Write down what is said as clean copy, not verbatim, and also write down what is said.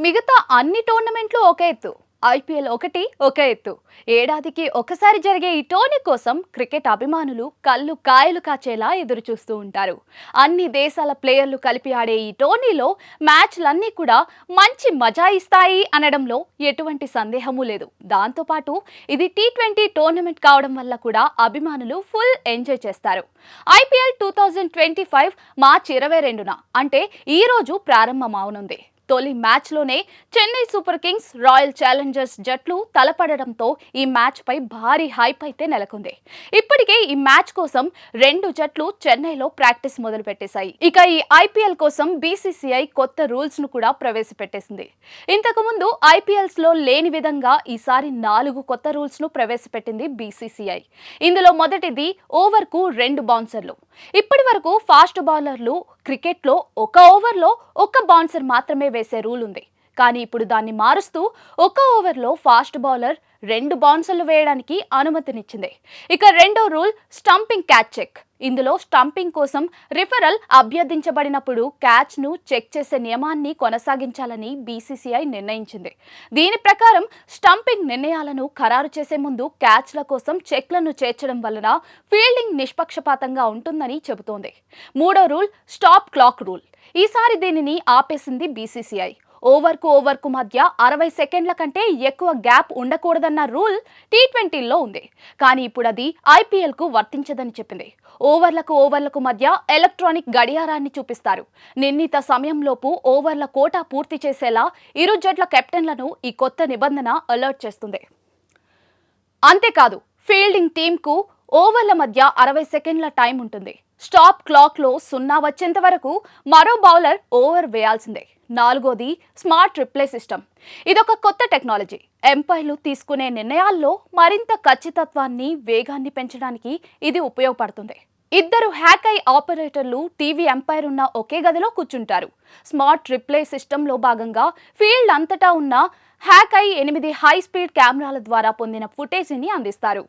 మిగతా అన్ని టోర్నమెంట్లు ఒక ఎత్తు, ఐపీఎల్ ఒకటి ఒక ఎత్తు. ఏడాదికి ఒకసారి జరిగే ఈ టోర్నీ కోసం క్రికెట్ అభిమానులు కళ్ళు కాయలు కాచేలా ఎదురు చూస్తూ ఉంటారు. అన్ని దేశాల ప్లేయర్లు కలిపి ఆడే ఈ టోర్నీలో మ్యాచ్లన్నీ కూడా మంచి మజా ఇస్తాయి అనడంలో ఎటువంటి సందేహమూ లేదు. దాంతోపాటు ఇది T20 టోర్నమెంట్ కావడం వల్ల కూడా అభిమానులు ఫుల్ ఎంజాయ్ చేస్తారు. ఐపీఎల్ 2025 మార్చి 22న అంటే ఈ రోజు ప్రారంభమవనుంది. తొలి మ్యాచ్లోనే Chennai Super Kings, Royal Challengers జట్లు తలపడడంతో ఈ మ్యాచ్ పై భారీ హైప్ అయితే నెలకొంది. ఇప్పటికే ఈ మ్యాచ్ కోసం రెండు జట్లు చెన్నైలో ప్రాక్టీస్ మొదలు పెట్టేశాయి. ఇక ఈ ఐపీఎల్ కోసం బీసీసీఐ కొత్త రూల్స్ ను కూడా ప్రవేశపెట్టేసింది. ఇంతకు ముందు ఐపీఎల్స్ లో లేని విధంగా ఈసారి 4 కొత్త రూల్స్ ను ప్రవేశపెట్టింది బీసీసీఐ. ఇందులో మొదటిది ఓవర్ కు 2 బౌన్సర్లు. ఇప్పటి వరకు ఫాస్ట్ బౌలర్లు క్రికెట్లో ఒక ఓవర్లో ఒక బౌన్సర్ మాత్రమే వేసే రూల్ ఉంది. కానీ ఇప్పుడు దాన్ని మారుస్తూ ఒక ఓవర్లో ఫాస్ట్ బౌలర్ 2 బౌన్సర్లు వేయడానికి అనుమతినిచ్చింది. ఇక రెండో రూల్ స్టంపింగ్ క్యాచ్ చెక్. ఇందులో స్టంపింగ్ కోసం రిఫరల్ అభ్యర్థించబడినప్పుడు క్యాచ్ ను చెక్ చేసే నియమాన్ని కొనసాగించాలని బీసీసీఐ నిర్ణయించింది. దీని ప్రకారం స్టంపింగ్ నిర్ణయాలను ఖరారు చేసే ముందు క్యాచ్ల కోసం చెక్లను చేర్చడం వలన ఫీల్డింగ్ నిష్పక్షపాతంగా ఉంటుందని చెబుతోంది. మూడో రూల్ స్టాప్ క్లాక్ రూల్. ఈసారి దీనిని ఆపేసింది బీసీసీఐ. ఓవర్కు మధ్య 60 సెకండ్ల కంటే ఎక్కువ గ్యాప్ ఉండకూడదన్న రూల్ T20లో ఉంది. కానీ ఇప్పుడు అది ఐపీఎల్కు వర్తించదని చెప్పింది. ఓవర్లకు మధ్య ఎలక్ట్రానిక్ గడియారాన్ని చూపిస్తారు. నిర్ణీత సమయంలోపు ఓవర్ల కోటా పూర్తి చేసేలా ఇరు జట్ల కెప్టెన్లను ఈ కొత్త నిబంధన అలర్ట్ చేస్తుంది. అంతేకాదు ఫీల్డింగ్ టీంకు ఓవర్ల మధ్య 60 సెకండ్ల టైం ఉంటుంది. స్టాప్ క్లాక్ లో 0 వచ్చేంత వరకు మరో బౌలర్ ఓవర్ వేయాల్సిందే. నాలుగోది స్మార్ట్ రిప్లే సిస్టమ్. ఇదొక కొత్త టెక్నాలజీ. ఎంపైర్లు తీసుకునే నిర్ణయాల్లో మరింత ఖచ్చితత్వాన్ని, వేగాన్ని పెంచడానికి ఇది ఉపయోగపడుతుంది. ఇద్దరు హ్యాక్ ఐ ఆపరేటర్లు టీవీ ఎంపైర్ ఉన్న ఒకే గదిలో కూర్చుంటారు. స్మార్ట్ రిప్లే సిస్టంలో భాగంగా ఫీల్డ్ అంతటా ఉన్న హ్యాక్ ఐ 8 హై స్పీడ్ కెమెరాల ద్వారా పొందిన ఫుటేజీని అందిస్తారు.